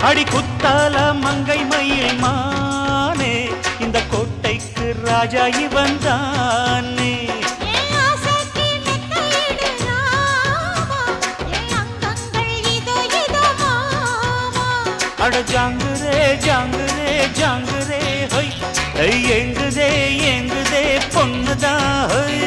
அடி குத்தால மங்கை மயில் மானே இந்த கோட்டைக்கு ராஜா இவன் தானே அட ஜாங்குரே ஜாங்குரே ஜாங்குரே ஹொய் எங்குதே எங்குதே பொண்ணுதான் ஹொய்